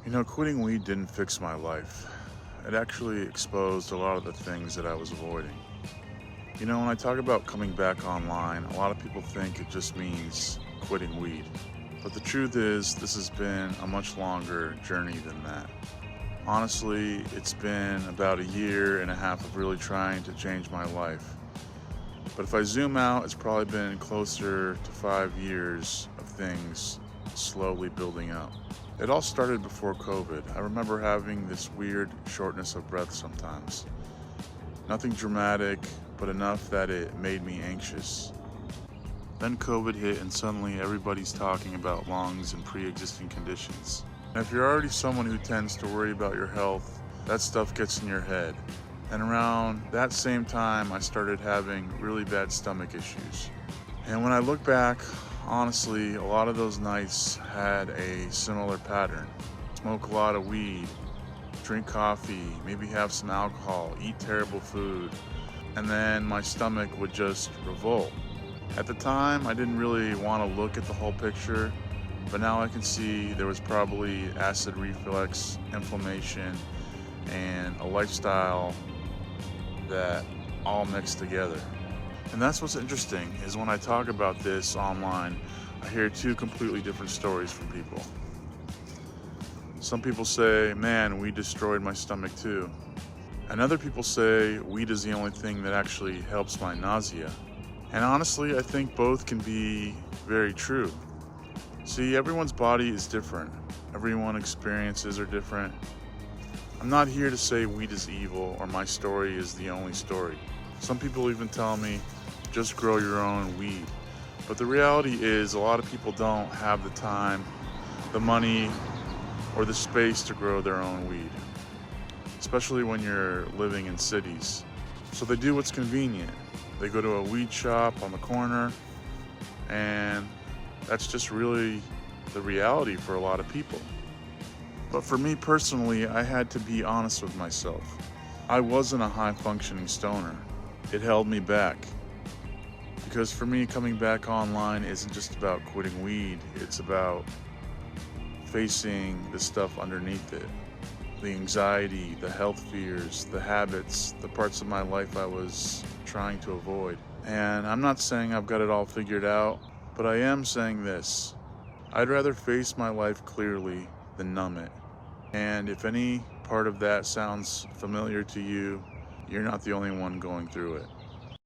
Quitting weed didn't fix my life. It actually exposed a lot of the things that I was avoiding. When I talk about coming back online, a lot of people think it just means quitting weed. But the truth is, this has been a much longer journey than that. Honestly, it's been about a year and a half of really trying to change my life. But if I zoom out, it's probably been closer to 5 years of things slowly building up. It all started before COVID. I remember having this weird shortness of breath sometimes. Nothing dramatic, but enough that it made me anxious. Then COVID hit and suddenly everybody's talking about lungs and pre-existing conditions. And if you're already someone who tends to worry about your health, that stuff gets in your head. And around that same time, I started having really bad stomach issues. And when I look back, honestly, a lot of those nights had a similar pattern. Smoke a lot of weed, drink coffee, maybe have some alcohol, eat terrible food, and then my stomach would just revolt. At the time, I didn't really want to look at the whole picture, but now I can see there was probably acid reflux, inflammation, and a lifestyle that all mixed together. And that's what's interesting, is when I talk about this online, I hear two completely different stories from people. Some people say, man, weed destroyed my stomach too. And other people say, weed is the only thing that actually helps my nausea. And honestly, I think both can be very true. See, everyone's body is different. Everyone's experiences are different. I'm not here to say weed is evil or my story is the only story. Some people even tell me, just grow your own weed. But the reality is a lot of people don't have the time, the money, or the space to grow their own weed, especially when you're living in cities. So they do what's convenient. They go to a weed shop on the corner, and that's just really the reality for a lot of people. But for me personally, I had to be honest with myself. I wasn't a high-functioning stoner. It held me back. Because for me, coming back online isn't just about quitting weed, it's about facing the stuff underneath it. The anxiety, the health fears, the habits, the parts of my life I was trying to avoid. And I'm not saying I've got it all figured out, but I am saying this. I'd rather face my life clearly than numb it. And if any part of that sounds familiar to you, you're not the only one going through it.